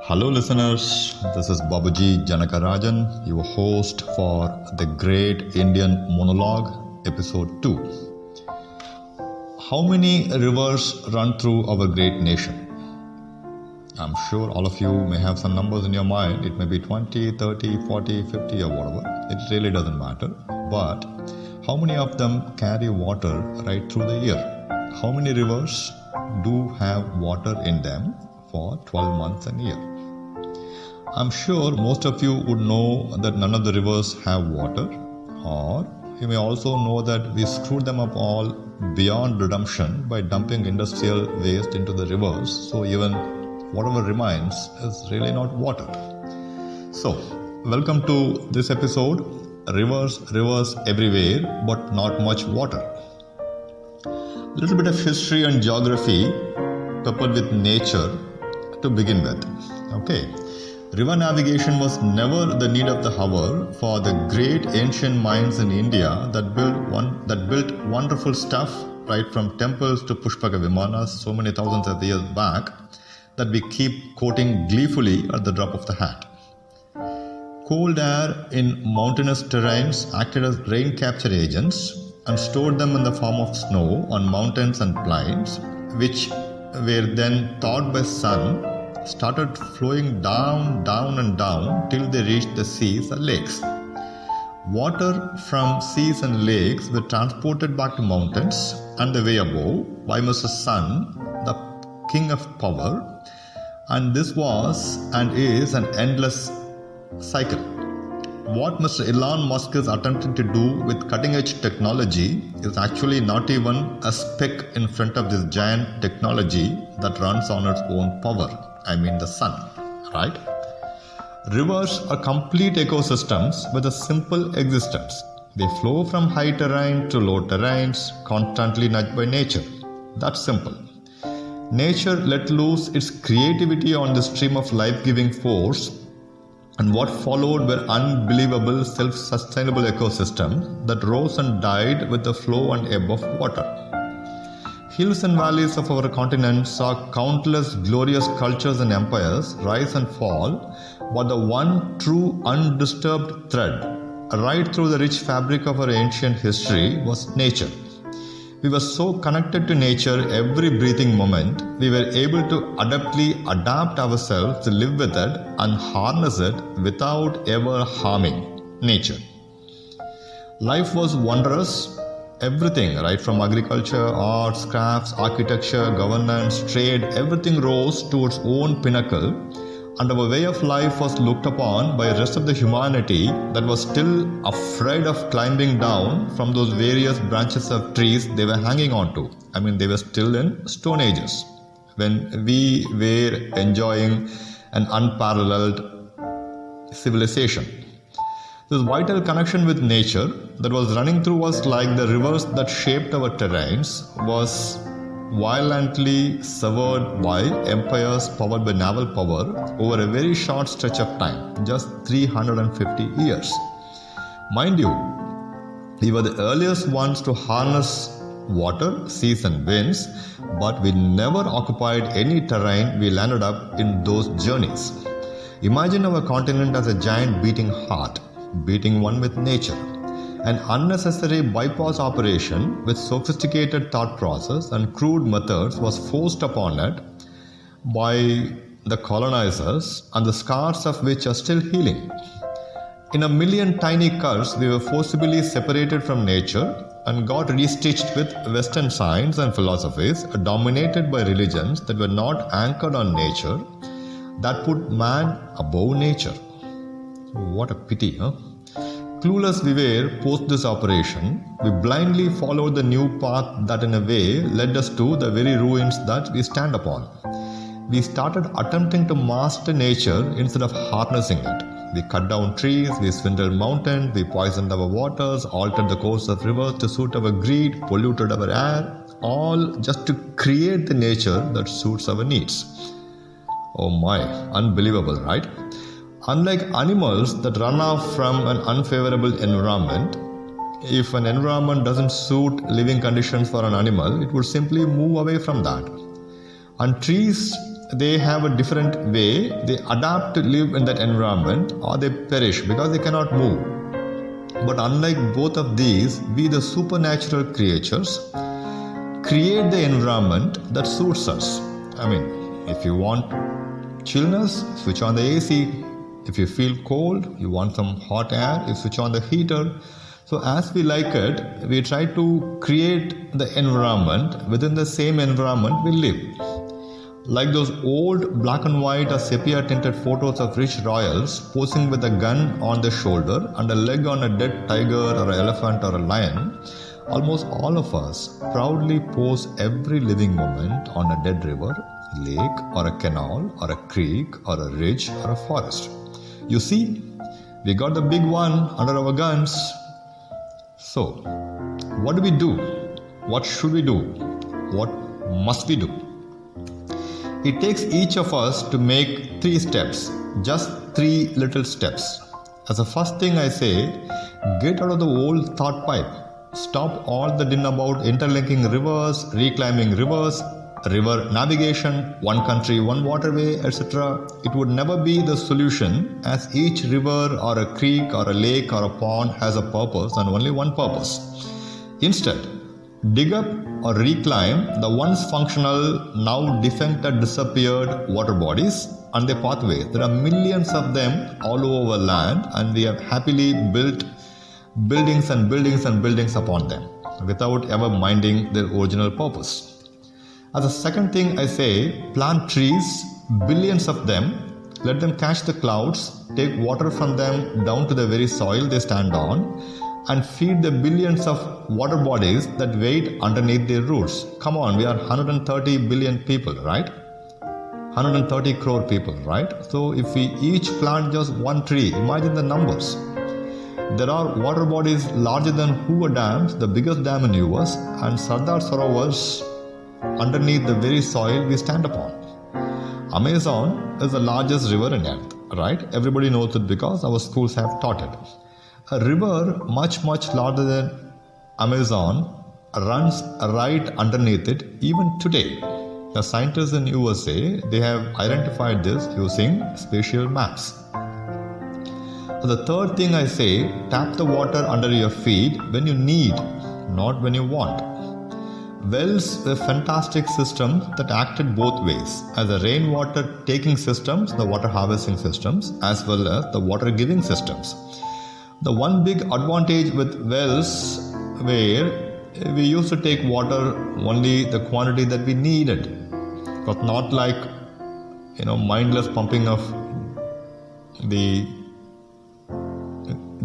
Hello listeners, this is Babuji Janakarajan, your host for the Great Indian Monologue, episode 2. How many rivers run through our great nation? I'm sure all of you may have some numbers in your mind. It may be 20, 30, 40, 50 or whatever. It really doesn't matter. But how many of them carry water right through the year? How many rivers do have water in them for 12 months a year? I'm sure most of you would know that none of the rivers have water, or you may also know that we screwed them up all beyond redemption by dumping industrial waste into the rivers, so even whatever remains is really not water. So, welcome to this episode, Rivers everywhere, but not much water. A little bit of history and geography peppered with nature to begin with. Okay. River navigation was never the need of the hour for the great ancient minds in India that built wonderful stuff, right from temples to Pushpaka Vimanas so many thousands of years back, that we keep quoting gleefully at the drop of the hat. Cold air in mountainous terrains acted as rain capture agents and stored them in the form of snow on mountains and plains, which were then thawed by sun, started flowing down till they reached the seas and lakes. Water from seas and lakes were transported back to mountains and the way above by Mr. Sun, the king of power, and this was and is an endless cycle. What Mr. Elon Musk is attempting to do with cutting-edge technology is actually not even a speck in front of this giant technology that runs on its own power. I mean the sun, right? Rivers are complete ecosystems with a simple existence. They flow from high terrain to low terrains, constantly nudged by nature. That's simple. Nature let loose its creativity on the stream of life-giving force, and what followed were unbelievable self-sustainable ecosystems that rose and died with the flow and ebb of water. Hills and valleys of our continent saw countless glorious cultures and empires rise and fall, but the one true undisturbed thread right through the rich fabric of our ancient history was nature. We were so connected to nature every breathing moment, we were able to adeptly adapt ourselves to live with it and harness it without ever harming nature. Life was wondrous. Everything, right from agriculture, arts, crafts, architecture, governance, trade, everything rose to its own pinnacle, and our way of life was looked upon by the rest of the humanity that was still afraid of climbing down from those various branches of trees they were hanging on to. I mean, they were still in Stone Ages, when we were enjoying an unparalleled civilization. This vital connection with nature that was running through us like the rivers that shaped our terrains was violently severed by empires powered by naval power over a very short stretch of time, just 350 years. Mind you, we were the earliest ones to harness water, seas and winds, but we never occupied any terrain we landed up in those journeys. Imagine our continent as a giant beating heart, beating one with nature. An unnecessary bypass operation with sophisticated thought process and crude methods was forced upon it by the colonizers, and the scars of which are still healing. In a million tiny cuts, we were forcibly separated from nature and got restitched with Western science and philosophies dominated by religions that were not anchored on nature, that put man above nature. What a pity, huh? Clueless we were post this operation, we blindly followed the new path that in a way led us to the very ruins that we stand upon. We started attempting to master nature instead of harnessing it. We cut down trees, we swindled mountains, we poisoned our waters, altered the course of rivers to suit our greed, polluted our air, all just to create the nature that suits our needs. Oh my, unbelievable, right? Unlike animals that run off from an unfavorable environment, if an environment doesn't suit living conditions for an animal, it would simply move away from that. And trees they have a different way. They adapt to live in that environment or they perish because they cannot move. But unlike both of these, we the supernatural creatures create the environment that suits us. I mean, if you want chillness, switch on the AC. If you feel cold, you want some hot air, you switch on the heater. So as we like it, we try to create the environment within the same environment we live. Like those old black and white or sepia tinted photos of rich royals posing with a gun on their shoulder and a leg on a dead tiger or an elephant or a lion, almost all of us proudly pose every living moment on a dead river, lake or a canal or a creek or a ridge or a forest. You see, we got the big one under our guns. So, what do we do? What should we do? What must we do? It takes each of us to make 3 steps, just 3 little steps. As the first thing I say, get out of the old thought pipe. Stop all the din about interlinking rivers, reclaiming rivers, river navigation, one country, one waterway, etc. It would never be the solution, as each river or a creek or a lake or a pond has a purpose and only one purpose. Instead, dig up or reclaim the once functional, now defunct or disappeared water bodies and their pathways. There are millions of them all over land, and we have happily built buildings and buildings and buildings upon them without ever minding their original purpose. As a second thing I say, plant trees, billions of them, let them catch the clouds, take water from them down to the very soil they stand on, and feed the billions of water bodies that wait underneath their roots. Come on, we are 130 billion people, right? 130 crore people, right? So if we each plant just one tree, imagine the numbers. There are water bodies larger than Hoover dams, the biggest dam in US, and Sardar Sarovars underneath the very soil we stand upon. Amazon is the largest river in earth, right? Everybody knows it because our schools have taught it. A river much larger than Amazon runs right underneath it even today. The scientists in USA, they have identified this using spatial maps. The third thing I say, tap the water under your feet when you need, not when you want. Wells were fantastic systems that acted both ways, as the rainwater taking systems, the water harvesting systems, as well as the water giving systems. The one big advantage with wells where we used to take water only the quantity that we needed, but not like mindless pumping of the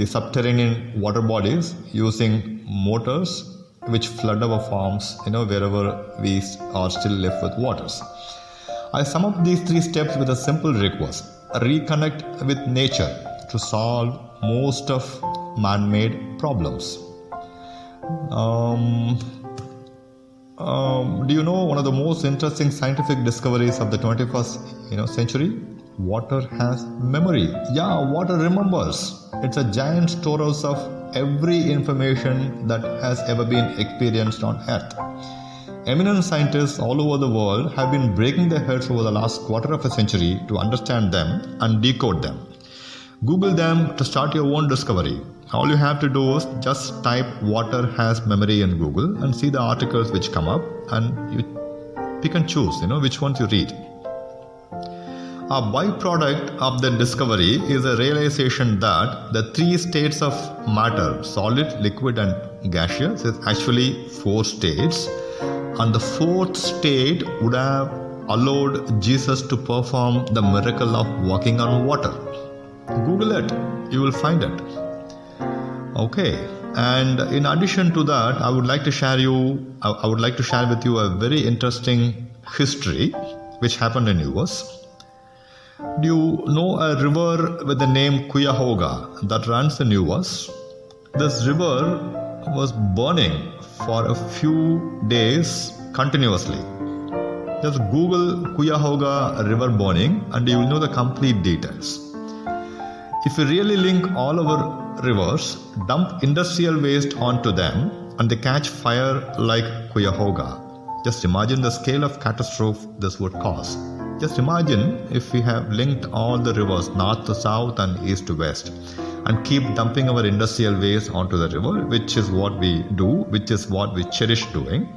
subterranean water bodies using motors which flood our farms, wherever we are still left with waters. I sum up these 3 steps with a simple request: reconnect with nature to solve most of man-made problems. Do you know one of the most interesting scientific discoveries of the 21st century? Water has memory. Yeah, water remembers. It's a giant storehouse of every information that has ever been experienced on Earth. Eminent scientists all over the world have been breaking their heads over the last quarter of a century to understand them and decode them. Google them to start your own discovery. All you have to do is just type water has memory in Google and see the articles which come up, and you pick and choose, which ones you read. A byproduct of the discovery is a realization that the 3 states of matter, solid, liquid and gaseous, is actually 4 states, and the 4th state would have allowed Jesus to perform the miracle of walking on water. Google it, you will find it. Okay, and in addition to that, I would like to share with you a very interesting history which happened in US. Do you know a river with the name Cuyahoga that runs in US? This river was burning for a few days continuously. Just Google Cuyahoga river burning and you will know the complete details. If we really link all our rivers, dump industrial waste onto them, and they catch fire like Cuyahoga, just imagine the scale of catastrophe this would cause. Just imagine if we have linked all the rivers north to south and east to west and keep dumping our industrial waste onto the river, which is what we do, which is what we cherish doing.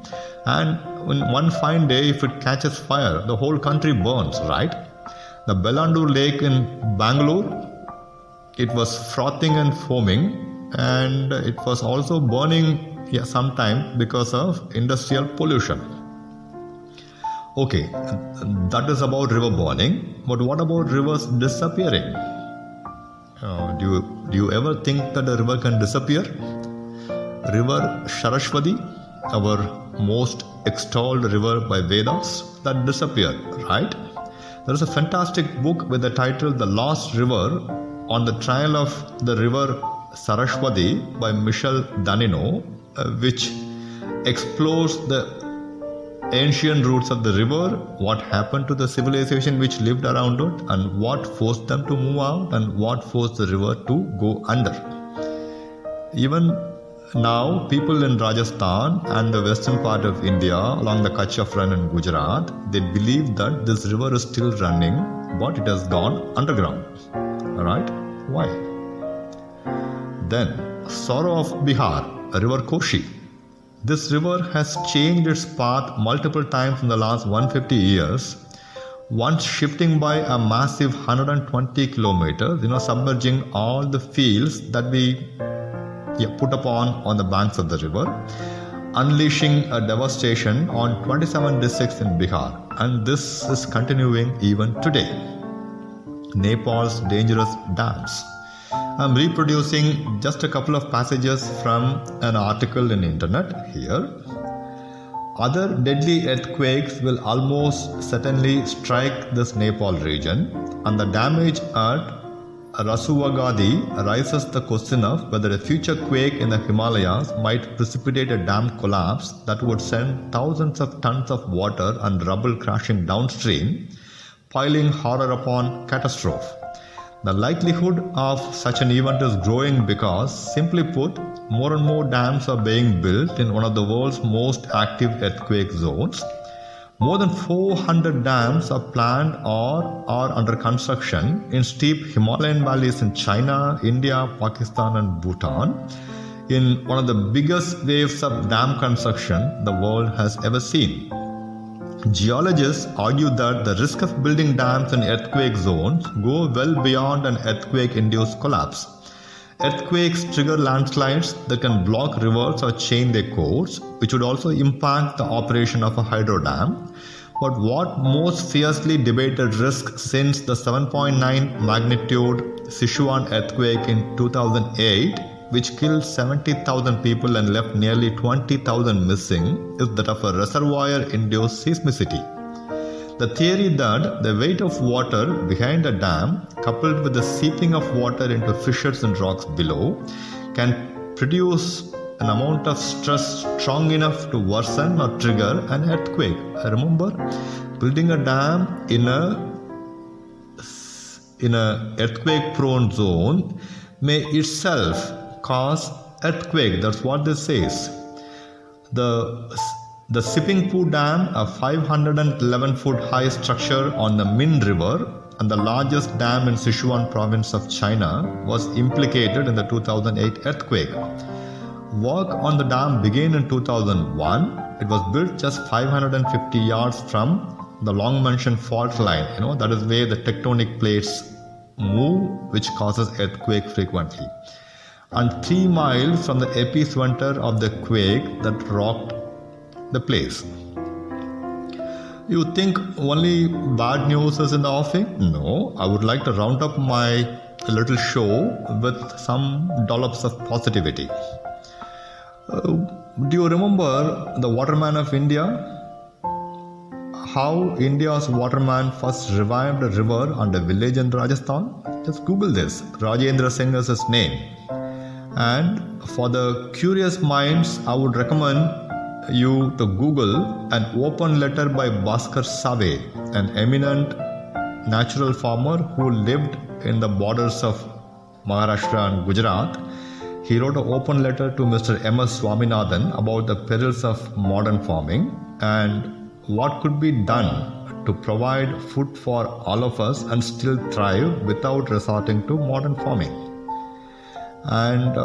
And in one fine day, if it catches fire, the whole country burns, right? The Bellandur Lake in Bangalore, it was frothing and foaming, and it was also burning sometime because of industrial pollution. Okay, that is about river burning, but what about rivers disappearing? Do you ever think that a river can disappear? River Saraswati, our most extolled river by Vedas, that disappeared, right? There is a fantastic book with the title The Lost River, on the trial of the river Saraswati by Michel Danino, which explores the ancient roots of the river, what happened to the civilization which lived around it, and what forced them to move out, and what forced the river to go under. Even now, people in Rajasthan and the western part of India, along the Kutch of Rann in Gujarat, they believe that this river is still running, but it has gone underground. Alright? Why? Then, Sorrow of Bihar, river Koshi. This river has changed its path multiple times in the last 150 years, once shifting by a massive 120 kilometers, submerging all the fields that we put upon on the banks of the river, unleashing a devastation on 27 districts in Bihar. And this is continuing even today. Nepal's dangerous dams. I'm reproducing just a couple of passages from an article in the internet here. Other deadly earthquakes will almost certainly strike this Nepal region, and the damage at Rasuvagadi raises the question of whether a future quake in the Himalayas might precipitate a dam collapse that would send thousands of tons of water and rubble crashing downstream, piling horror upon catastrophe. The likelihood of such an event is growing because, simply put, more and more dams are being built in one of the world's most active earthquake zones. More than 400 dams are planned or are under construction in steep Himalayan valleys in China, India, Pakistan and Bhutan, in one of the biggest waves of dam construction the world has ever seen. Geologists argue that the risk of building dams in earthquake zones go well beyond an earthquake-induced collapse. Earthquakes trigger landslides that can block rivers or change their course, which would also impact the operation of a hydro dam. But what most fiercely debated risk since the 7.9 magnitude Sichuan earthquake in 2008, which killed 70,000 people and left nearly 20,000 missing, is that of a reservoir-induced seismicity. The theory that the weight of water behind a dam, coupled with the seeping of water into fissures and rocks below, can produce an amount of stress strong enough to worsen or trigger an earthquake. Remember, building a dam in a earthquake-prone zone may itself cause earthquake. That's what this says. The Sipingpu Dam, a 511-foot high structure on the Min River and the largest dam in Sichuan province of China, was implicated in the 2008 earthquake. Work on the dam began in 2001. It was built just 550 yards from the long-mentioned fault line. That is where the tectonic plates move, which causes earthquake frequently, and 3 miles from the epicenter of the quake that rocked the place. You think only bad news is in the offing? No, I would like to round up my little show with some dollops of positivity. Do you remember the waterman of India? How India's waterman first revived a river and a village in Rajasthan? Just Google this. Rajendra Singh is his name. And for the curious minds, I would recommend you to Google an open letter by Bhaskar Save, an eminent natural farmer who lived in the borders of Maharashtra and Gujarat. He wrote an open letter to Mr. M.S. Swaminathan about the perils of modern farming and what could be done to provide food for all of us and still thrive without resorting to modern farming. And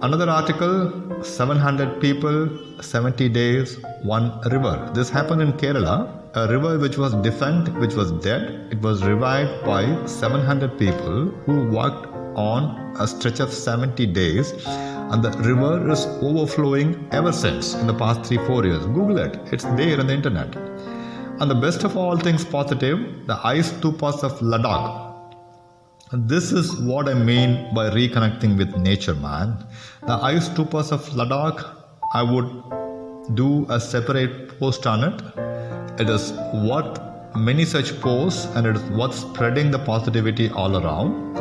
another article, 700 people, 70 days, one river. This happened in Kerala. A river which was defunct, which was dead, it was revived by 700 people who worked on a stretch of 70 days, and the river is overflowing ever since in the past 3-4 years. Google it, it's there on the internet. And the best of all things positive, the ice stupas of Ladakh. This is what I mean by reconnecting with nature, man. The ice stupas of Ladakh, I would do a separate post on it. It is worth many such posts, and it is worth spreading the positivity all around.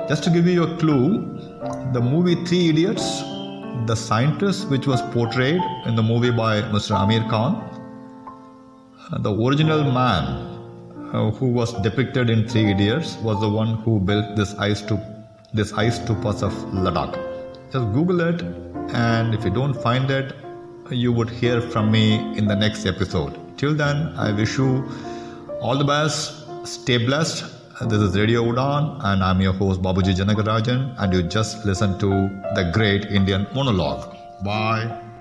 Just to give you a clue, the movie Three Idiots, the scientist which was portrayed in the movie by Mr. Amir Khan, the original man who was depicted in Three Idiots was the one who built this ice stupas of Ladakh. Just Google it, and if you don't find it, you would hear from me in the next episode. Till then, I wish you all the best. Stay blessed. This is Radio Udan, and I'm your host Babuji Janakarajan, and you just listen to the Great Indian Monologue. Bye.